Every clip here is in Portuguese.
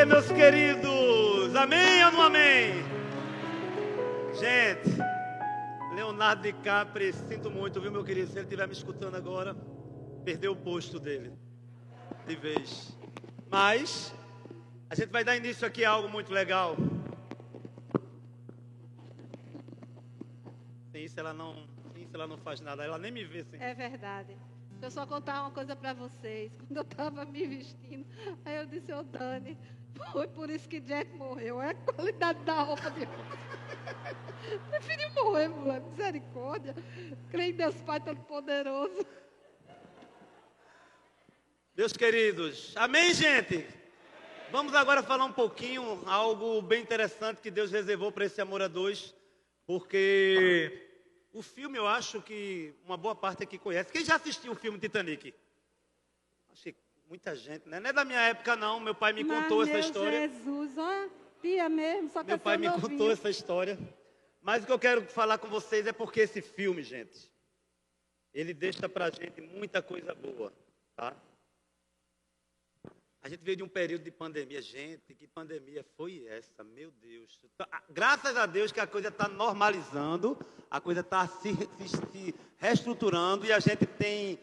meus queridos? Amém ou não amém? Gente, Leonardo DiCaprio, sinto muito, viu, meu querido? Se ele estiver me escutando agora, perdeu o posto dele, de vez. Mas, a gente vai dar início aqui a algo muito legal. Sem isso ela não faz nada, ela nem me vê sem. É verdade. Deixa eu só contar uma coisa pra vocês. Quando eu tava me vestindo, aí eu disse, ô Dani, foi por isso que Jack morreu. É a qualidade da roupa de hoje. Preferi morrer, mulher. Misericórdia. Creio em Deus Pai Todo-Poderoso. Meus queridos, amém, gente? Vamos agora falar um pouquinho, algo bem interessante que Deus reservou para esse Amor a Dois, porque o filme eu acho que uma boa parte aqui conhece. Quem já assistiu o filme Titanic? Acho que muita gente, né? Não é da minha época não, meu pai me contou essa história. Jesus, ó, tia mesmo, só que Meu pai me contou essa história. Mas o que eu quero falar com vocês é porque esse filme, gente, ele deixa pra gente muita coisa boa, tá? A gente veio de um período de pandemia. Gente, que pandemia foi essa? Meu Deus. Graças a Deus que a coisa está normalizando, a coisa está se reestruturando e a gente tem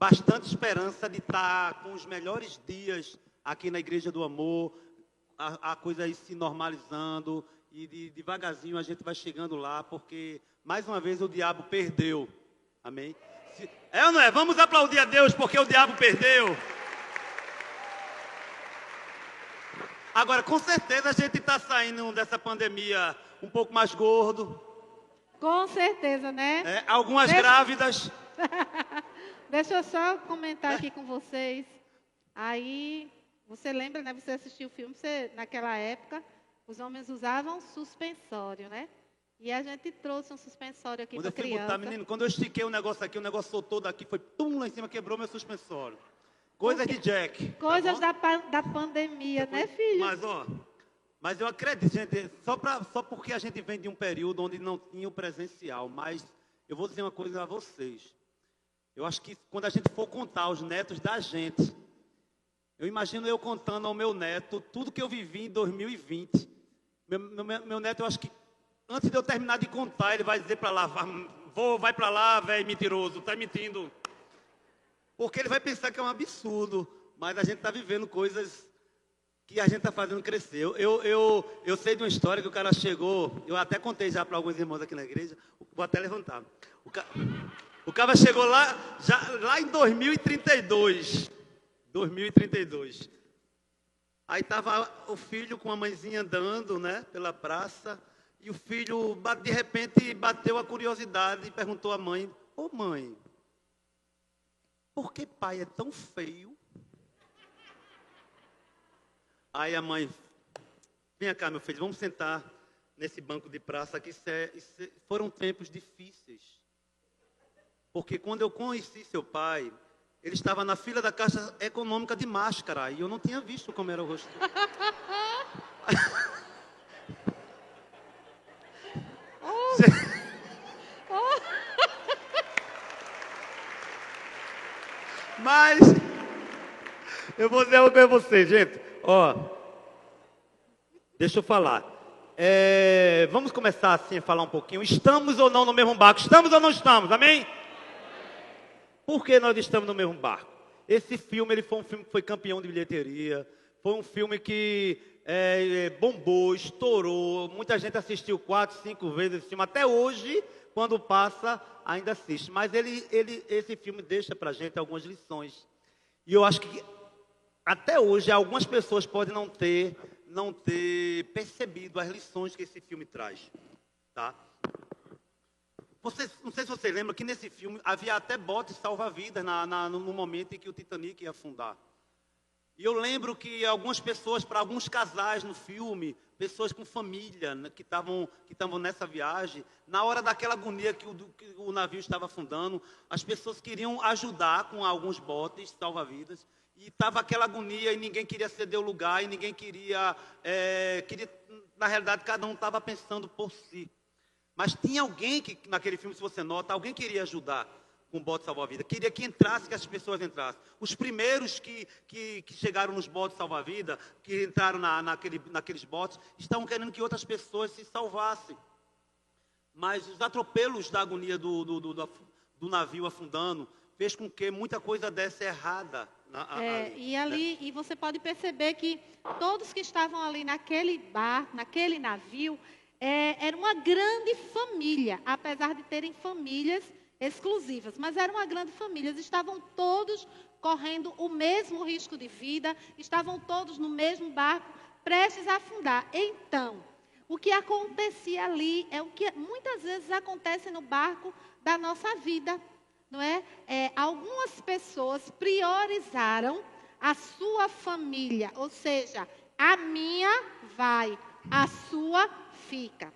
bastante esperança de estar com os melhores dias aqui na Igreja do Amor, a coisa aí se normalizando e devagarzinho a gente vai chegando lá, porque mais uma vez o diabo perdeu. Amém? É ou não é? Vamos aplaudir a Deus porque o diabo perdeu. Agora, com certeza, a gente está saindo dessa pandemia um pouco mais gordo. Com certeza, né? Algumas grávidas. Deixa eu só comentar aqui com vocês. Aí, você lembra, né? Você assistiu o filme, naquela época, os homens usavam suspensório, né? E a gente trouxe um suspensório aqui para criança. Botar, menino, quando eu estiquei o negócio aqui, o negócio soltou daqui, foi pum, lá em cima, quebrou meu suspensório. Coisa de Jack. Coisas da pandemia, né, filho? Mas eu acredito, gente, só porque a gente vem de um período onde não tinha o presencial, mas eu vou dizer uma coisa a vocês. Eu acho que quando a gente for contar aos netos da gente, eu imagino eu contando ao meu neto tudo que eu vivi em 2020. Meu neto, eu acho que antes de eu terminar de contar, ele vai dizer para lá, vai para lá, velho mentiroso, tá mentindo. Porque ele vai pensar que é um absurdo, mas a gente está vivendo coisas que a gente está fazendo crescer. Eu sei de uma história que o cara chegou, eu até contei já para alguns irmãos aqui na igreja, vou até levantar. O cara chegou lá em 2032. 2032. Aí estava o filho com a mãezinha andando, né, pela praça, e o filho, de repente, bateu a curiosidade e perguntou à mãe, ô mãe, por que pai é tão feio? Aí a mãe, vem cá, meu filho, vamos sentar nesse banco de praça, que foram tempos difíceis. Porque quando eu conheci seu pai, ele estava na fila da Caixa Econômica de máscara, e eu não tinha visto como era o rosto dele. Mas eu vou dizer uma coisa a vocês, gente. Deixa eu falar. Vamos começar assim a falar um pouquinho. Estamos ou não no mesmo barco? Estamos ou não estamos? Amém? Por que nós estamos no mesmo barco? Esse filme, ele foi um filme que foi campeão de bilheteria. Foi um filme que bombou, estourou. Muita gente assistiu 4, 5 vezes esse filme. Até hoje, quando passa, ainda assiste. Mas esse filme deixa pra gente algumas lições. E eu acho que até hoje algumas pessoas podem não ter percebido as lições que esse filme traz. Tá? Não sei se você lembra que nesse filme havia até botes salva-vidas no momento em que o Titanic ia afundar. E eu lembro que algumas pessoas, para alguns casais no filme, pessoas com família, né, que estavam nessa viagem, na hora daquela agonia que o navio estava afundando, as pessoas queriam ajudar com alguns botes salva-vidas, e estava aquela agonia e ninguém queria ceder o lugar, e ninguém queria, na realidade, cada um estava pensando por si. Mas tinha alguém que, naquele filme, se você nota, alguém queria ajudar. com bote salva-vida. Queria que entrasse, que as pessoas entrassem. Os primeiros que chegaram nos botes salva-vida, que entraram naqueles botes, estavam querendo que outras pessoas se salvassem. Mas os atropelos da agonia do navio afundando fez com que muita coisa desse errada. E você pode perceber que todos que estavam ali naquele barco, naquele navio, era uma grande família, apesar de terem famílias exclusivas, mas era uma grande família. Eles estavam todos correndo o mesmo risco de vida, estavam todos no mesmo barco, prestes a afundar. Então, o que acontecia ali é o que muitas vezes acontece no barco da nossa vida, não é? Algumas pessoas priorizaram a sua família, ou seja, a minha vai, a sua fica.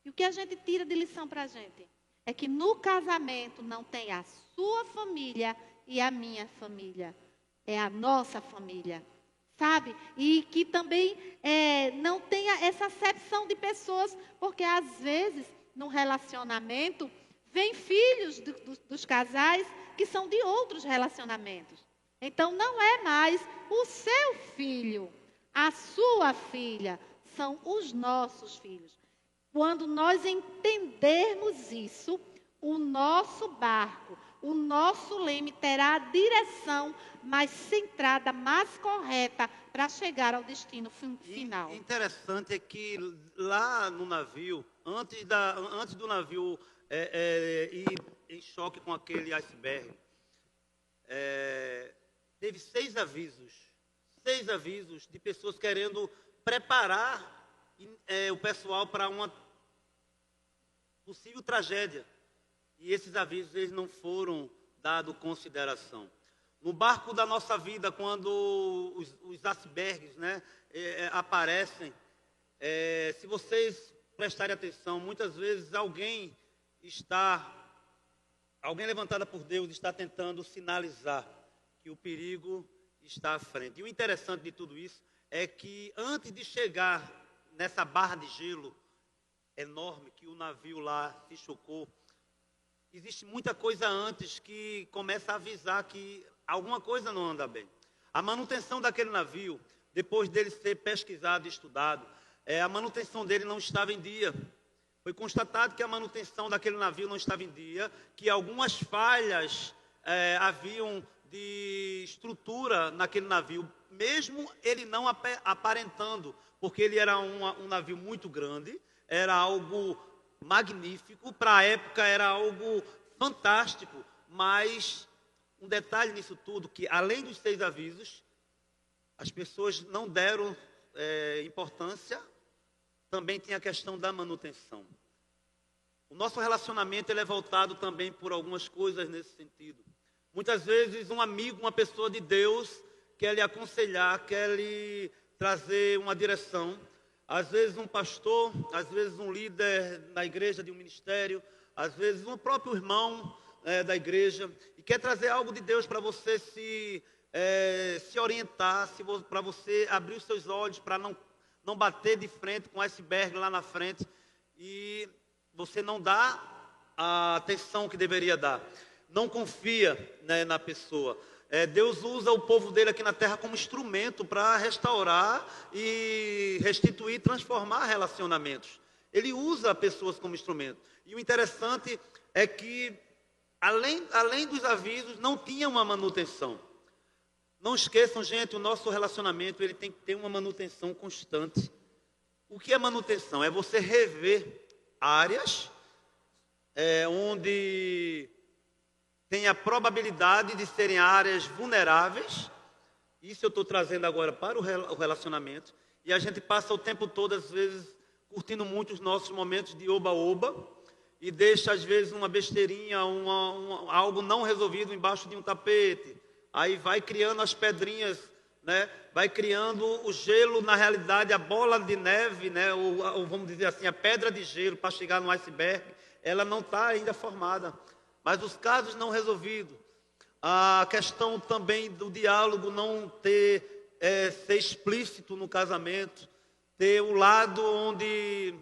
E o que a gente tira de lição para a gente? É que no casamento não tem a sua família e a minha família. É a nossa família. Sabe? E que também não tenha essa acepção de pessoas, porque às vezes no relacionamento vem filhos dos casais que são de outros relacionamentos. Então não é mais o seu filho, a sua filha, são os nossos filhos. Quando nós entendermos isso, o nosso barco, o nosso leme terá a direção mais centrada, mais correta para chegar ao destino final. E interessante é que lá no navio, antes do navio ir em choque com aquele iceberg, teve 6 avisos de pessoas querendo preparar o pessoal para uma possível tragédia. E esses avisos eles não foram dados consideração. No barco da nossa vida, quando os icebergs, né, aparecem, se vocês prestarem atenção, muitas vezes alguém levantado por Deus está tentando sinalizar que o perigo está à frente. E o interessante de tudo isso é que antes de chegar nessa barra de gelo enorme que o navio lá se chocou, existe muita coisa antes que começa a avisar que alguma coisa não anda bem. A manutenção daquele navio, depois dele ser pesquisado e estudado, a manutenção dele não estava em dia. Foi constatado que a manutenção daquele navio não estava em dia, que algumas falhas haviam de estrutura naquele navio, mesmo ele não aparentando, porque ele era um navio muito grande, era algo magnífico, para a época era algo fantástico, mas um detalhe nisso tudo, que além dos 6 avisos, as pessoas não deram importância, também tem a questão da manutenção. O nosso relacionamento ele é voltado também por algumas coisas nesse sentido. Muitas vezes um amigo, uma pessoa de Deus, quer lhe aconselhar, quer lhe trazer uma direção. Às vezes um pastor, às vezes um líder da igreja, de um ministério, às vezes um próprio irmão da igreja, e quer trazer algo de Deus para você se orientar, para você abrir os seus olhos, para não bater de frente com o iceberg lá na frente, e você não dá a atenção que deveria dar. Não confia, né, na pessoa. Deus usa o povo dele aqui na terra como instrumento para restaurar e restituir, transformar relacionamentos. Ele usa pessoas como instrumento. E o interessante é que, além dos avisos, não tinha uma manutenção. Não esqueçam, gente, o nosso relacionamento ele tem que ter uma manutenção constante. O que é manutenção? É você rever áreas onde tem a probabilidade de serem áreas vulneráveis. Isso eu estou trazendo agora para o relacionamento. E a gente passa o tempo todo, às vezes, curtindo muito os nossos momentos de oba-oba, e deixa, às vezes, uma besteirinha, algo não resolvido embaixo de um tapete. Aí vai criando as pedrinhas, né? Vai criando o gelo, na realidade, a bola de neve, né? ou vamos dizer assim, a pedra de gelo para chegar no iceberg, ela não está ainda formada. Mas os casos não resolvidos, a questão também do diálogo não ser explícito no casamento, ter o lado onde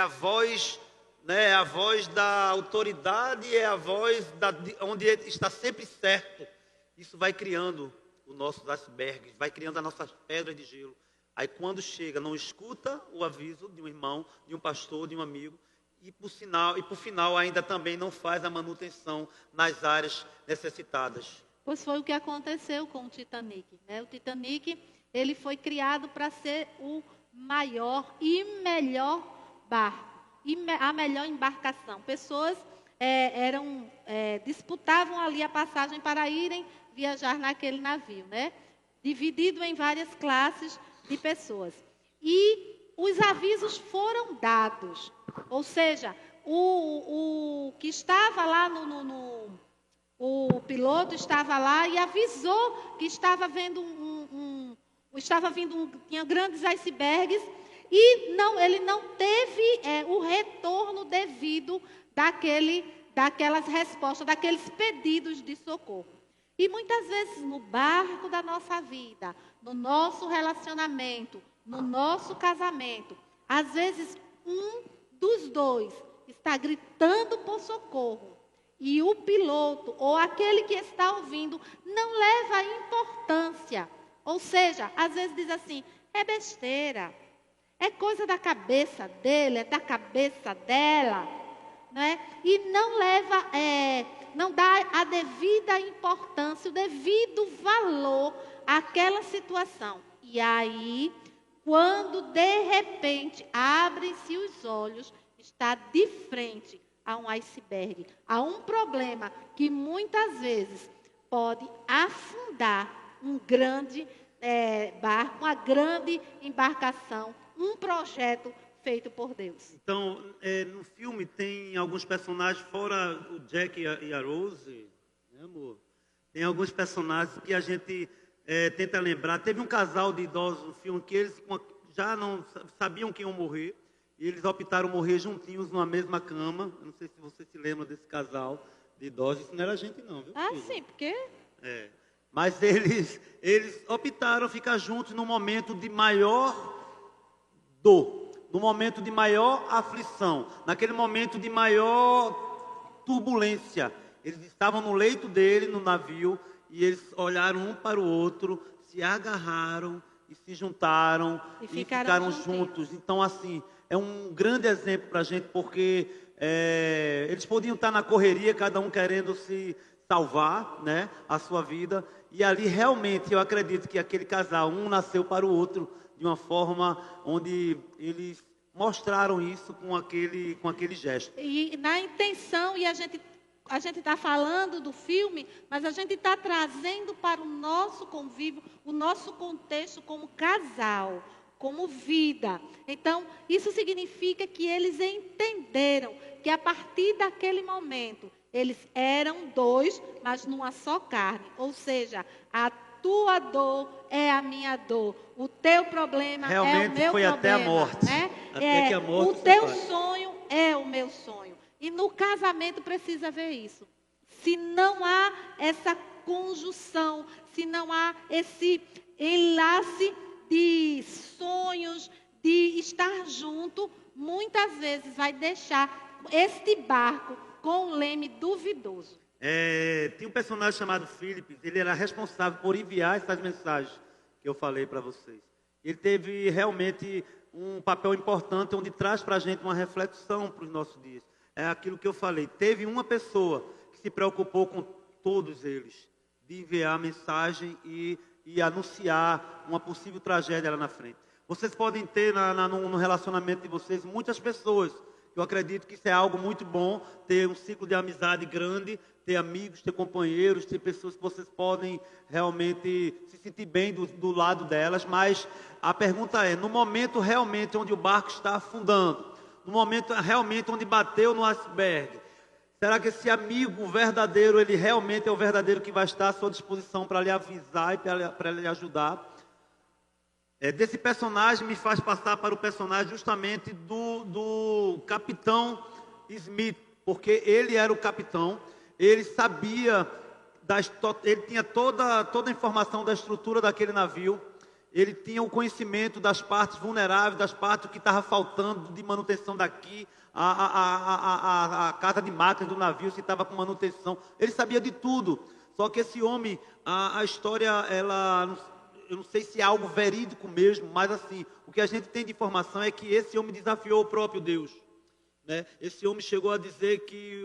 a voz né? É a voz da autoridade, é a voz onde está sempre certo. Isso vai criando os nossos icebergs, vai criando as nossas pedras de gelo. Aí quando chega, não escuta o aviso de um irmão, de um pastor, de um amigo, e por final ainda também não faz a manutenção nas áreas necessitadas. Pois foi o que aconteceu com o Titanic, né? O Titanic, ele foi criado para ser o maior e melhor barco, a melhor embarcação. Pessoas disputavam ali a passagem para irem viajar naquele navio, né? Dividido em várias classes de pessoas. E os avisos foram dados, ou seja, o que estava lá o piloto estava lá e avisou que estava vendo tinha grandes icebergs e ele não teve o retorno devido daquelas respostas, daqueles pedidos de socorro. E muitas vezes no barco da nossa vida, no nosso relacionamento, no nosso casamento, às vezes um dos dois está gritando por socorro e o piloto ou aquele que está ouvindo não leva importância. Ou seja, às vezes diz assim, é besteira, é coisa da cabeça dele, é da cabeça dela, né? E não dá a devida importância, o devido valor àquela situação. E aí, quando de repente abrem-se os olhos, está de frente a um iceberg, a um problema que muitas vezes pode afundar um grande barco, uma grande embarcação, um projeto feito por Deus. Então, no filme tem alguns personagens, fora o Jack e a Rose, né, amor? Tem alguns personagens que a gente tenta lembrar. Teve um casal de idosos no filme que eles já não sabiam que iam morrer, e eles optaram morrer juntinhos numa mesma cama. Eu não sei se você se lembra desse casal de idosos. Isso não era gente não, viu? Ah, sim, porque... Mas eles optaram ficar juntos no momento de maior dor, no momento de maior aflição, naquele momento de maior turbulência. Eles estavam no leito dele, no navio, e eles olharam um para o outro, se agarraram e se juntaram e ficaram juntos. Então, assim, é um grande exemplo para a gente, porque eles podiam estar na correria, cada um querendo se salvar, né, a sua vida. E ali, realmente, eu acredito que aquele casal, um nasceu para o outro de uma forma onde eles mostraram isso com aquele gesto. E na intenção, e a gente está falando do filme, mas a gente está trazendo para o nosso convívio, o nosso contexto como casal, como vida. Então, isso significa que eles entenderam que a partir daquele momento, eles eram dois, mas numa só carne. Ou seja, a tua dor é a minha dor. O teu problema realmente é o meu foi problema. Até a morte. Né? Até que a morte o teu sonho é o meu sonho. E no casamento precisa ver isso. Se não há essa conjunção, se não há esse enlace de sonhos, de estar junto, muitas vezes vai deixar este barco com um leme duvidoso. Tinha um personagem chamado Philip, ele era responsável por enviar essas mensagens que eu falei para vocês. Ele teve realmente um papel importante, onde traz para a gente uma reflexão para os nossos dias. É aquilo que eu falei, teve uma pessoa que se preocupou com todos eles, de enviar a mensagem e anunciar uma possível tragédia lá na frente. Vocês podem ter no relacionamento de vocês muitas pessoas. Eu acredito que isso é algo muito bom, ter um ciclo de amizade grande, ter amigos, ter companheiros, ter pessoas que vocês podem realmente se sentir bem do lado delas. Mas a pergunta é, no momento realmente onde o barco está afundando, no momento realmente onde bateu no iceberg, será que esse amigo verdadeiro, ele realmente é o verdadeiro que vai estar à sua disposição para lhe avisar e para lhe ajudar? Desse personagem me faz passar para o personagem justamente do capitão Smith, porque ele era o capitão, ele sabia, ele tinha toda a informação da estrutura daquele navio, ele tinha o conhecimento das partes vulneráveis, das partes que estava faltando de manutenção daqui, a casa de máquinas do navio, se estava com manutenção, ele sabia de tudo. Só que esse homem, a história, eu não sei se é algo verídico mesmo, mas assim, o que a gente tem de informação é que esse homem desafiou o próprio Deus. Né? Esse homem chegou a dizer que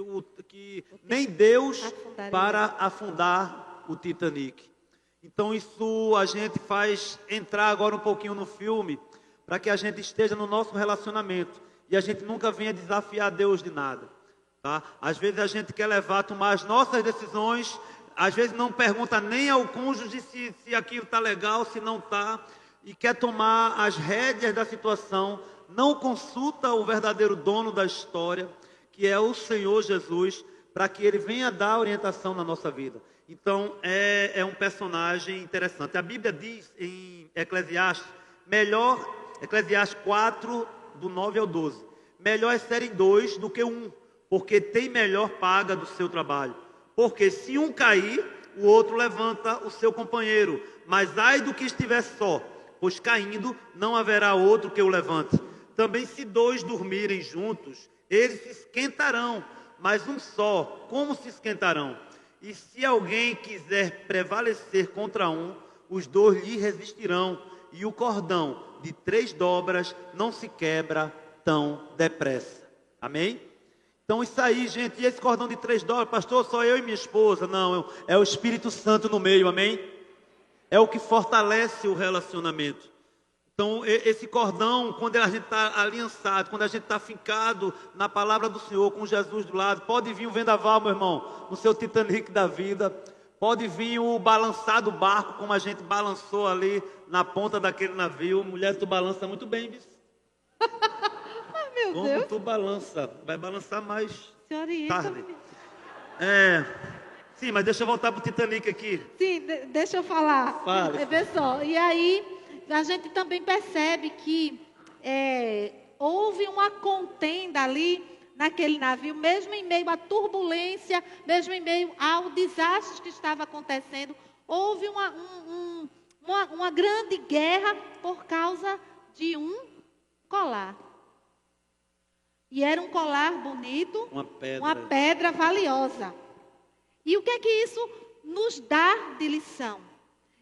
nem Deus para afundar o Titanic. Então isso a gente faz entrar agora um pouquinho no filme, para que a gente esteja no nosso relacionamento e a gente nunca venha desafiar Deus de nada. Tá? Às vezes a gente quer tomar as nossas decisões, às vezes não pergunta nem ao cônjuge se aquilo está legal, se não está, e quer tomar as rédeas da situação, não consulta o verdadeiro dono da história, que é o Senhor Jesus, para que Ele venha dar orientação na nossa vida. Então, é um personagem interessante. A Bíblia diz em Eclesiastes 4, do 9 ao 12, melhor é serem dois do que um, porque tem melhor paga do seu trabalho. Porque se um cair, o outro levanta o seu companheiro. Mas ai do que estiver só, pois caindo não haverá outro que o levante. Também se dois dormirem juntos, eles se esquentarão, mas um só, como se esquentarão? E se alguém quiser prevalecer contra um, os dois lhe resistirão, e o cordão de 3 dobras não se quebra tão depressa. Amém? Então isso aí, gente, e esse cordão de 3 dobras, pastor, só eu e minha esposa? Não, é o Espírito Santo no meio, amém? É o que fortalece o relacionamento. Então, esse cordão, quando a gente está aliançado, quando a gente está fincado na palavra do Senhor, com Jesus do lado, pode vir o vendaval, meu irmão, no seu Titanic da vida, pode vir o balançar do barco, como a gente balançou ali na ponta daquele navio. Mulher, tu balança muito bem, bicho. Meu Como Deus. tu balança, vai balançar mais Se orienta. tarde. Sim, mas deixa eu voltar para o Titanic aqui. Sim, deixa eu falar. Fale. Pessoal, e aí a gente também percebe que houve uma contenda ali naquele navio, mesmo em meio à turbulência, mesmo em meio ao desastre que estava acontecendo, houve uma grande guerra por causa de um colar. E era um colar bonito, uma pedra valiosa. E o que é que isso nos dá de lição?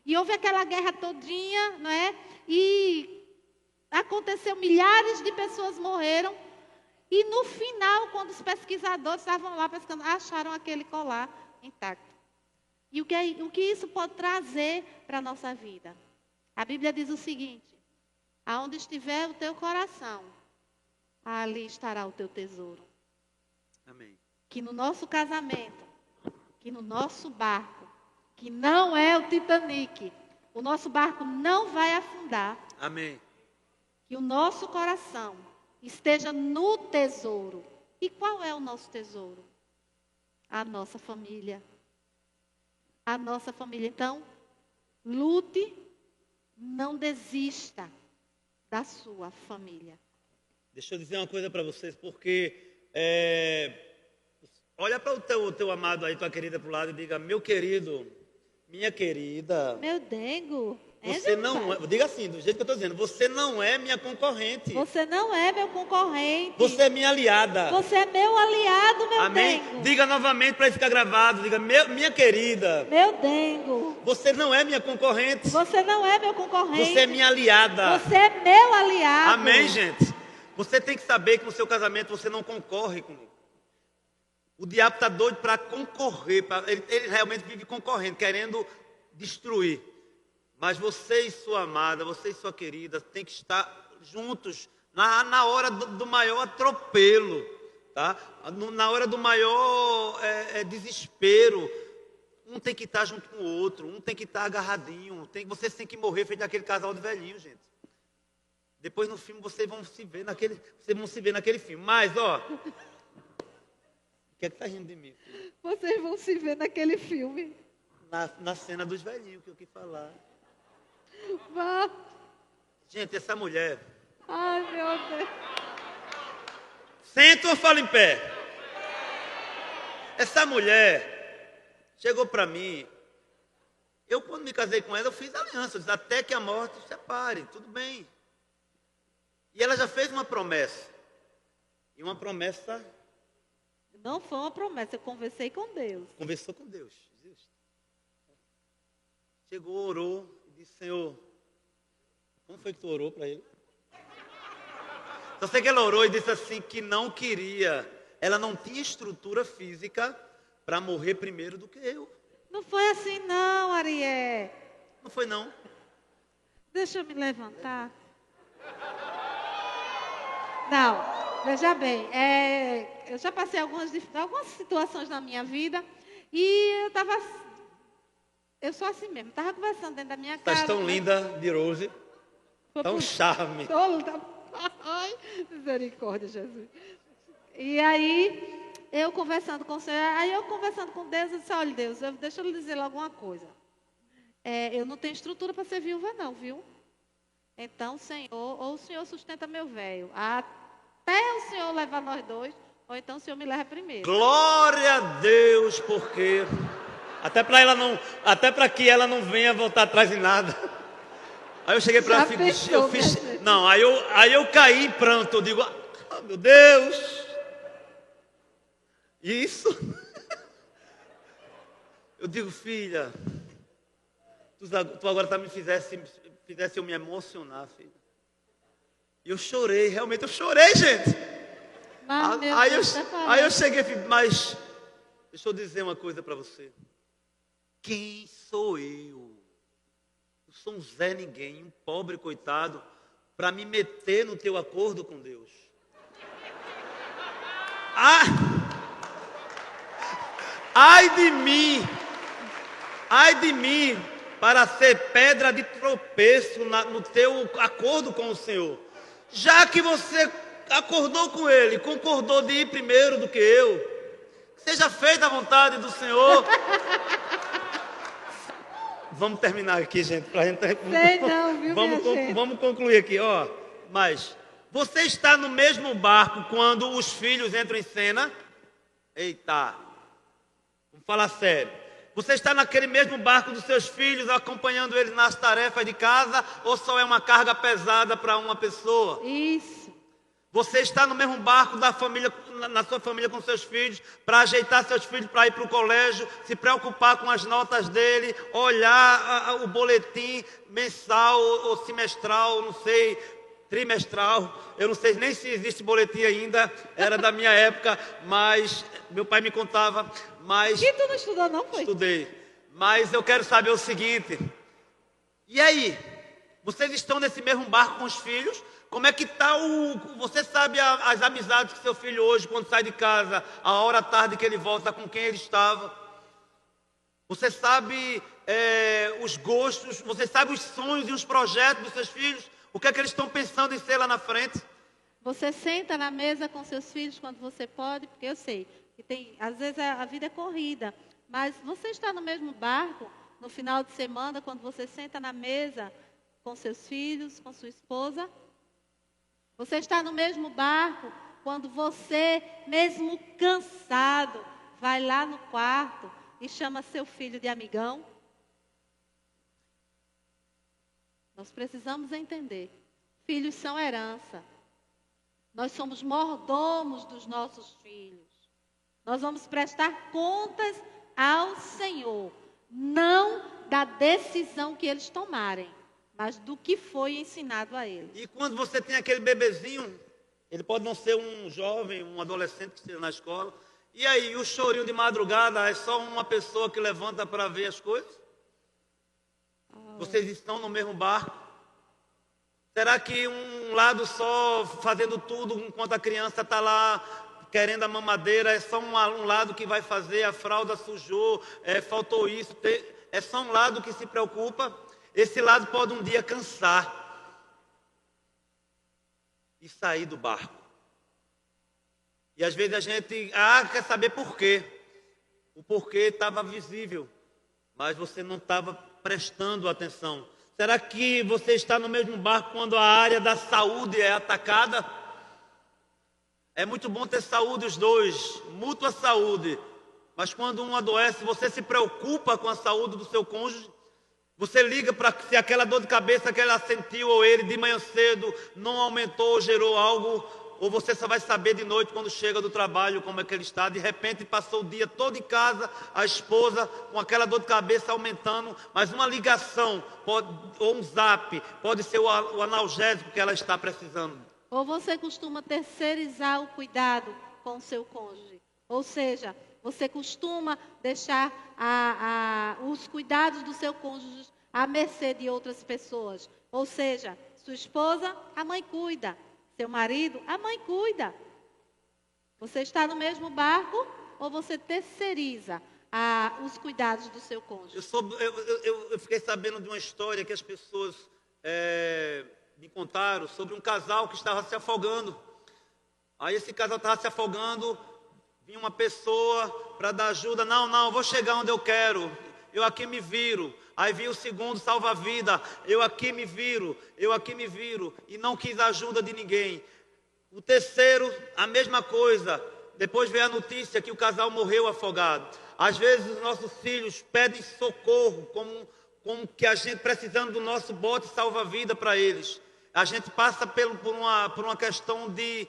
E houve aquela guerra todinha, não é? E aconteceu, milhares de pessoas morreram. E no final, quando os pesquisadores estavam lá pesquisando, acharam aquele colar intacto. E o que isso pode trazer para a nossa vida? A Bíblia diz o seguinte: aonde estiver o teu coração, ali estará o teu tesouro. Amém. Que no nosso casamento, que no nosso barco, que não é o Titanic, o nosso barco não vai afundar. Amém. Que o nosso coração esteja no tesouro. E qual é o nosso tesouro? A nossa família. A nossa família. Então, lute, não desista da sua família. Deixa eu dizer uma coisa para vocês, porque olha para o teu amado aí, tua querida para o lado e diga: meu querido, minha querida. Meu dengo. Você não é, diga assim, do jeito que eu estou dizendo, você não é minha concorrente. Você não é meu concorrente. Você é minha aliada. Você é meu aliado, meu Amém? dengo. Diga novamente para ficar gravado, diga: minha querida. Meu dengo. Você não é minha concorrente. Você não é meu concorrente. Você é minha aliada. Você é meu aliado. Amém, gente? Você tem que saber que no seu casamento você não concorre comigo. O diabo está doido para concorrer. Ele realmente vive concorrendo, querendo destruir. Mas você e sua amada, você e sua querida, tem que estar juntos na hora do maior atropelo, tá? Na hora do maior desespero. Um tem que estar junto com o outro, um tem que estar agarradinho. Vocês têm que morrer feito aquele casal de velhinho, gente. Depois no filme vocês vão se ver naquele filme. Mas, ó, o que é que tá rindo de mim, filho? Vocês vão se ver naquele filme. Na cena dos velhinhos que eu quis falar. Vá. Gente, essa mulher. Ai, meu Deus. Senta ou fala em pé? Essa mulher chegou para mim. Eu, quando me casei com ela, eu fiz aliança. Eu disse, até que a morte se separe, tudo bem. E ela já fez uma promessa. E uma promessa... Não foi uma promessa, eu conversei com Deus. Conversou com Deus. Chegou, orou e disse, Senhor, como foi que tu orou para ele? Só sei que ela orou e disse assim, que não queria. Ela não tinha estrutura física para morrer primeiro do que eu. Não foi assim não, Ariel. Não foi não. Deixa eu me levantar. Não, veja bem, eu já passei algumas situações na minha vida e eu sou assim mesmo, estava conversando dentro da minha casa. Estás tão linda de hoje, tão charme. Ai, misericórdia, Jesus. E aí, eu conversando com o Senhor, com Deus, eu disse, olha Deus, deixa eu lhe dizer logo uma coisa. Eu não tenho estrutura para ser viúva não, viu? Então, Senhor, ou o Senhor sustenta meu velho, até o Senhor levar nós dois, ou então o Senhor me leva primeiro. Glória a Deus, porque até para que ela não venha voltar atrás de nada. Aí eu cheguei para ela, não, aí eu caí em pranto, eu digo, meu Deus. Isso. Eu digo, filha, tu agora me fizesse eu me emocionar, filha. E eu chorei, realmente eu chorei, gente. Aí eu cheguei, mas deixa eu dizer uma coisa para você. Quem sou eu? Eu sou um Zé Ninguém, um pobre coitado, para me meter no teu acordo com Deus. Ai de mim, para ser pedra de tropeço no teu acordo com o Senhor. Já que você acordou com Ele, concordou de ir primeiro do que eu, seja feita a vontade do Senhor. Vamos terminar aqui, gente, pra gente. Sei não, viu, vamos concluir aqui, ó. Mas você está no mesmo barco quando os filhos entram em cena? Eita. Vamos falar sério. Você está naquele mesmo barco dos seus filhos, acompanhando eles nas tarefas de casa, ou só é uma carga pesada para uma pessoa? Isso. Você está no mesmo barco da família, na sua família com seus filhos, para ajeitar seus filhos para ir para o colégio, se preocupar com as notas dele, olhar o boletim mensal ou semestral, não sei, trimestral. Eu não sei nem se existe boletim ainda, era da minha época, mas meu pai me contava. Mas e tu não estudou não, foi? Estudei. Mas eu quero saber o seguinte. E aí? Vocês estão nesse mesmo barco com os filhos? Como é que está Você sabe as amizades que seu filho hoje, quando sai de casa, a hora tarde que ele volta, com quem ele estava? Você sabe os gostos, você sabe os sonhos e os projetos dos seus filhos? O que é que eles estão pensando em ser lá na frente? Você senta na mesa com seus filhos quando você pode, porque eu sei que às vezes a vida é corrida, mas você está no mesmo barco no final de semana, quando você senta na mesa com seus filhos, com sua esposa? Você está no mesmo barco quando você, mesmo cansado, vai lá no quarto e chama seu filho de amigão? Nós precisamos entender. Filhos são herança. Nós somos mordomos dos nossos filhos. Nós vamos prestar contas ao Senhor. Não da decisão que eles tomarem, mas do que foi ensinado a eles. E quando você tem aquele bebezinho, ele pode não ser um jovem, um adolescente que esteja na escola, e aí o chorinho de madrugada é só uma pessoa que levanta para ver as coisas? Vocês estão no mesmo barco? Será que um lado só fazendo tudo enquanto a criança está lá querendo a mamadeira, é só um lado que vai fazer, a fralda sujou, faltou isso, é só um lado que se preocupa? Esse lado pode um dia cansar e sair do barco. E às vezes a gente quer saber por quê. O porquê estava visível, mas você não estava prestando atenção. Será que você está no mesmo barco quando a área da saúde é atacada? É muito bom ter saúde os dois, mútua saúde. Mas quando um adoece, você se preocupa com a saúde do seu cônjuge? Você liga para se aquela dor de cabeça que ela sentiu ou ele de manhã cedo não aumentou ou gerou algo, ou você só vai saber de noite quando chega do trabalho como é que ele está. De repente passou o dia todo em casa, a esposa com aquela dor de cabeça aumentando, mas uma ligação ou um zap pode ser o analgésico que ela está precisando. Ou você costuma terceirizar o cuidado com o seu cônjuge. Ou seja, você costuma deixar os cuidados do seu cônjuge à mercê de outras pessoas. Ou seja, sua esposa, a mãe cuida. Seu marido, a mãe cuida. Você está no mesmo barco ou você terceiriza os cuidados do seu cônjuge? Eu fiquei sabendo de uma história que as pessoas me contaram sobre um casal que estava se afogando. Aí esse casal estava se afogando, vinha uma pessoa para dar ajuda. Não, vou chegar onde eu quero. Eu aqui me viro. Aí vinha o segundo salva-vida. Eu aqui me viro. E não quis a ajuda de ninguém. O terceiro, a mesma coisa. Depois veio a notícia que o casal morreu afogado. Às vezes os nossos filhos pedem socorro, como que a gente precisando do nosso bote salva-vida para eles. A gente passa por uma questão de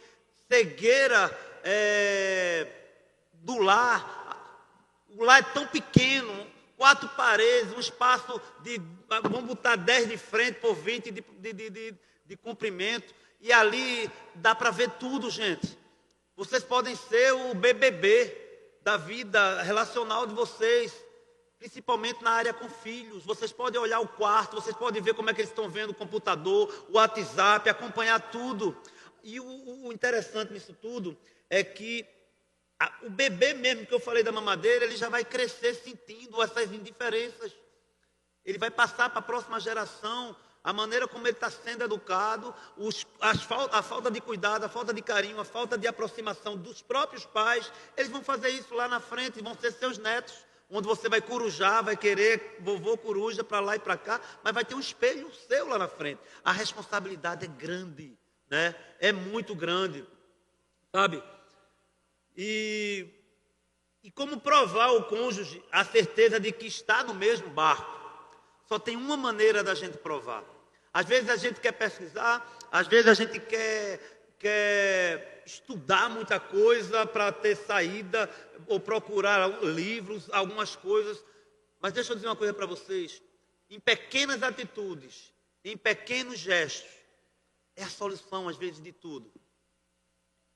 cegueira do lar. O lar é tão pequeno, 4 paredes, um espaço vamos botar 10 de frente por 20 de comprimento, e ali dá para ver tudo, gente. Vocês podem ser o BBB da vida relacional de vocês, principalmente na área com filhos. Vocês podem olhar o quarto, vocês podem ver como é que eles estão vendo o computador, o WhatsApp, acompanhar tudo. E o interessante nisso tudo é que o bebê mesmo que eu falei da mamadeira, ele já vai crescer sentindo essas indiferenças. Ele vai passar para a próxima geração a maneira como ele está sendo educado, a falta de cuidado, a falta de carinho, a falta de aproximação dos próprios pais. Eles vão fazer isso lá na frente, vão ser seus netos, onde você vai corujar, vai querer vovô coruja para lá e para cá, mas vai ter um espelho seu lá na frente. A responsabilidade é grande, né? É muito grande, sabe? E como provar ao cônjuge a certeza de que está no mesmo barco? Só tem uma maneira da gente provar. Às vezes a gente quer pesquisar, às vezes a gente quer estudar muita coisa para ter saída, ou procurar livros, algumas coisas. Mas deixa eu dizer uma coisa para vocês. Em pequenas atitudes, em pequenos gestos, é a solução às vezes de tudo.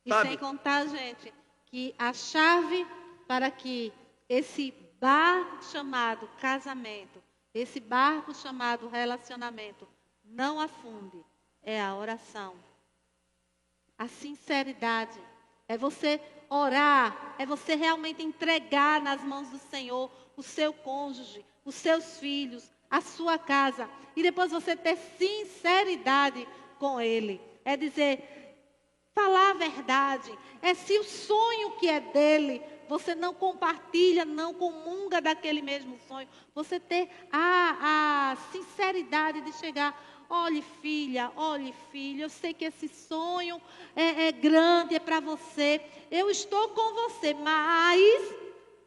E sem contar, gente, que a chave para que esse barco chamado casamento, esse barco chamado relacionamento não afunde, é a oração. A sinceridade. É você orar, é você realmente entregar nas mãos do Senhor o seu cônjuge, os seus filhos, a sua casa. E depois você ter sinceridade com Ele. É dizer, falar a verdade. É se o sonho que é dele, você não compartilha, não comunga daquele mesmo sonho. Você ter a sinceridade de chegar, olhe filha, olhe filho, eu sei que esse sonho é grande, é para você. Eu estou com você, mas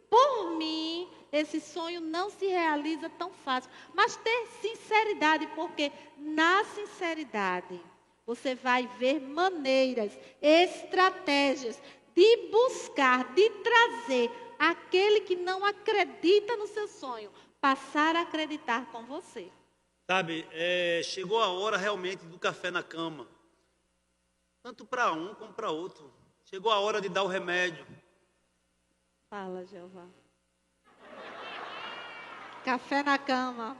por mim, esse sonho não se realiza tão fácil. Mas ter sinceridade, porque na sinceridade você vai ver maneiras, estratégias de buscar, de trazer aquele que não acredita no seu sonho, passar a acreditar com você. Sabe, chegou a hora realmente do café na cama. Tanto para um como para outro. Chegou a hora de dar o remédio. Fala, Jeová. Café na cama.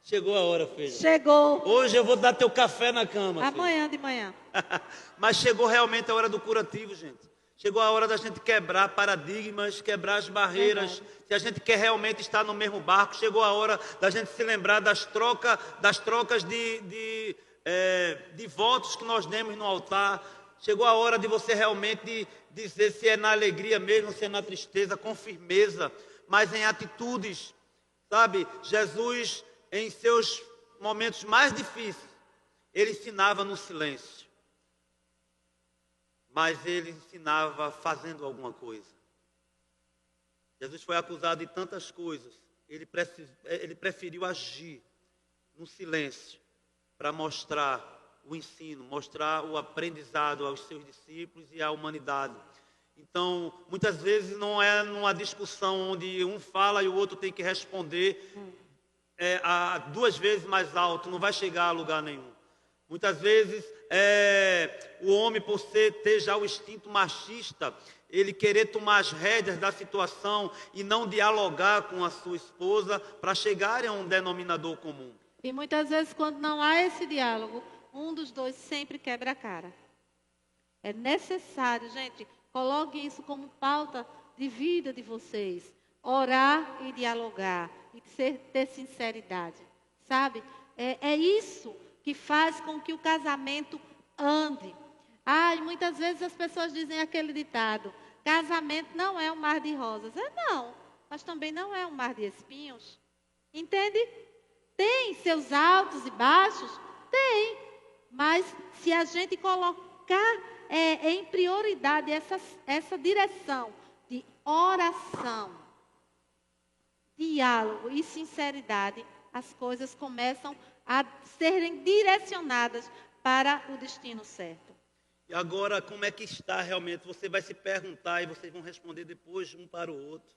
Chegou a hora, filha. Chegou. Hoje eu vou dar teu café na cama. Amanhã de manhã. Mas chegou realmente a hora do curativo, gente. Chegou a hora da gente quebrar paradigmas, quebrar as barreiras. Se a gente quer realmente estar no mesmo barco, chegou a hora da gente se lembrar das trocas de votos que nós demos no altar. Chegou a hora de você realmente dizer se é na alegria mesmo, se é na tristeza, com firmeza, mas em atitudes. Sabe, Jesus, em seus momentos mais difíceis, ele ensinava no silêncio. Mas ele ensinava fazendo alguma coisa. Jesus foi acusado de tantas coisas, ele preferiu agir no silêncio para mostrar o ensino, mostrar o aprendizado aos seus discípulos e à humanidade. Então, muitas vezes não é numa discussão onde um fala e o outro tem que responder duas vezes mais alto, não vai chegar a lugar nenhum. Muitas vezes o homem, por ter já o instinto machista, ele querer tomar as rédeas da situação e não dialogar com a sua esposa para chegarem a um denominador comum. E muitas vezes, quando não há esse diálogo, um dos dois sempre quebra a cara. É necessário, gente, coloquem isso como pauta de vida de vocês. Orar e dialogar, e ter sinceridade, sabe? É isso que faz com que o casamento ande. E muitas vezes as pessoas dizem aquele ditado: casamento não é um mar de rosas. Não, mas também não é um mar de espinhos. Entende? Tem seus altos e baixos? Tem. Mas se a gente colocar em prioridade essa direção de oração, diálogo e sinceridade, as coisas começam a serem direcionadas para o destino certo. E agora, como é que está realmente? Você vai se perguntar e vocês vão responder depois um para o outro.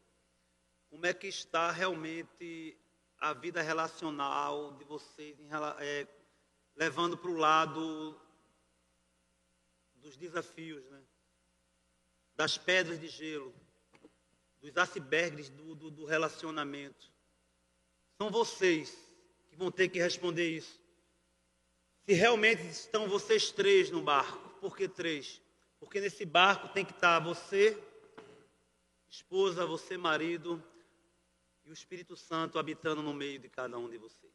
Como é que está realmente a vida relacional de vocês, levando para o lado dos desafios, né? Das pedras de gelo, dos icebergs do relacionamento. São vocês que vão ter que responder isso. Se realmente estão vocês três no barco. Por que três? Porque nesse barco tem que estar você, esposa, você, marido, e o Espírito Santo habitando no meio de cada um de vocês.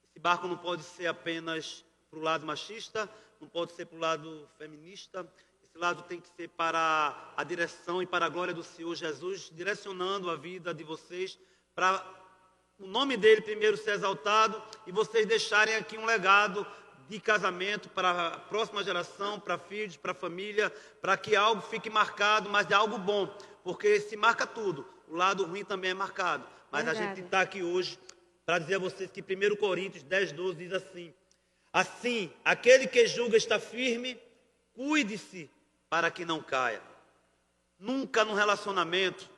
Esse barco não pode ser apenas para o lado machista, não pode ser para o lado feminista. Esse lado tem que ser para a direção e para a glória do Senhor Jesus, direcionando a vida de vocês para o nome dele primeiro ser exaltado e vocês deixarem aqui um legado de casamento para a próxima geração, para filhos, para a família, para que algo fique marcado, mas de algo bom, porque se marca tudo, o lado ruim também é marcado. Mas verdade. A gente está aqui hoje para dizer a vocês que 1 Coríntios 10:12 diz assim: assim, aquele que julga está firme, cuide-se para que não caia. Nunca no relacionamento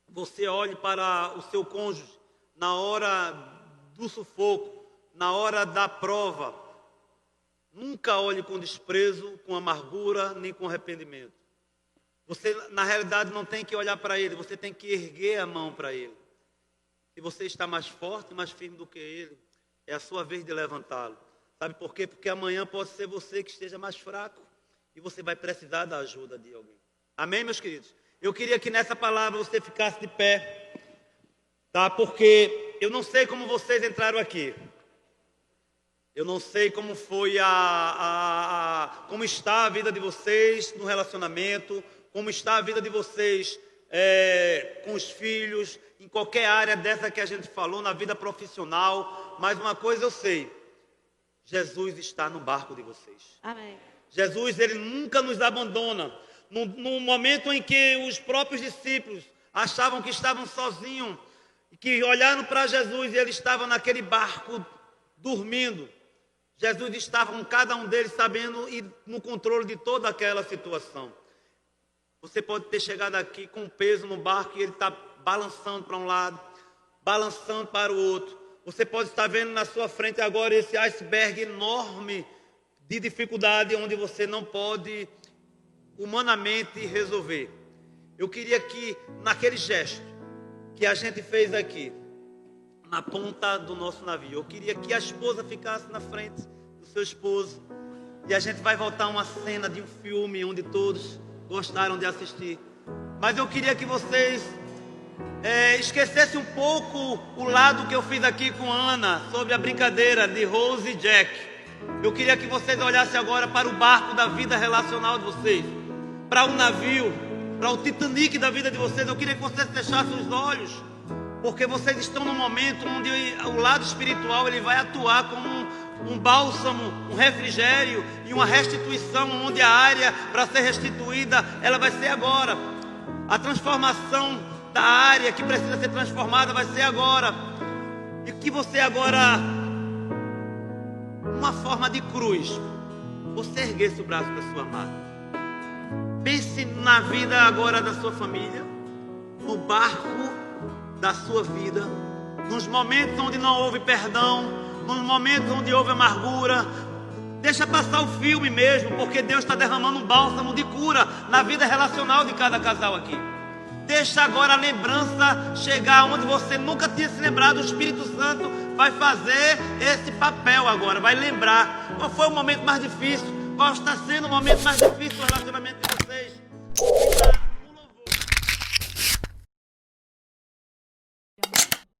você olhe para o seu cônjuge na hora do sufoco, na hora da prova. Nunca olhe com desprezo, com amargura, nem com arrependimento. Você, na realidade, não tem que olhar para ele, você tem que erguer a mão para ele. Se você está mais forte, mais firme do que ele, é a sua vez de levantá-lo. Sabe por quê? Porque amanhã pode ser você que esteja mais fraco e você vai precisar da ajuda de alguém. Amém, meus queridos? Eu queria que nessa palavra você ficasse de pé, tá? Porque eu não sei como vocês entraram aqui. Eu não sei como foi como está a vida de vocês no relacionamento, como está a vida de vocês com os filhos, em qualquer área dessa que a gente falou, na vida profissional. Mas uma coisa eu sei, Jesus está no barco de vocês. Amém. Jesus, ele nunca nos abandona. No momento em que os próprios discípulos achavam que estavam sozinhos, e que olharam para Jesus e ele estava naquele barco dormindo, Jesus estava com cada um deles sabendo e no controle de toda aquela situação. Você pode ter chegado aqui com peso no barco e ele está balançando para um lado, balançando para o outro. Você pode estar vendo na sua frente agora esse iceberg enorme de dificuldade onde você não pode humanamente resolver. Eu queria que naquele gesto que a gente fez aqui, na ponta do nosso navio, eu queria que a esposa ficasse na frente do seu esposo. E a gente vai voltar a uma cena de um filme onde todos gostaram de assistir. Mas eu queria que vocês esquecessem um pouco o lado que eu fiz aqui com Ana, sobre a brincadeira de Rose e Jack. Eu queria que vocês olhassem agora para o barco da vida relacional de vocês, para o navio, para o Titanic da vida de vocês. Eu queria que vocês fechassem os olhos, porque vocês estão num momento onde o lado espiritual ele vai atuar como um bálsamo, um refrigério e uma restituição, onde a área para ser restituída, ela vai ser agora. A transformação da área que precisa ser transformada vai ser agora. E que você agora, uma forma de cruz, você erguesse o braço da sua amada. Pense na vida agora da sua família, no barco da sua vida, nos momentos onde não houve perdão, nos momentos onde houve amargura. Deixa passar o filme mesmo, porque Deus está derramando um bálsamo de cura na vida relacional de cada casal aqui. Deixa agora a lembrança chegar onde você nunca tinha se lembrado. O Espírito Santo vai fazer esse papel agora, vai lembrar qual foi o momento mais difícil, qual está sendo o momento mais difícil do relacionamento.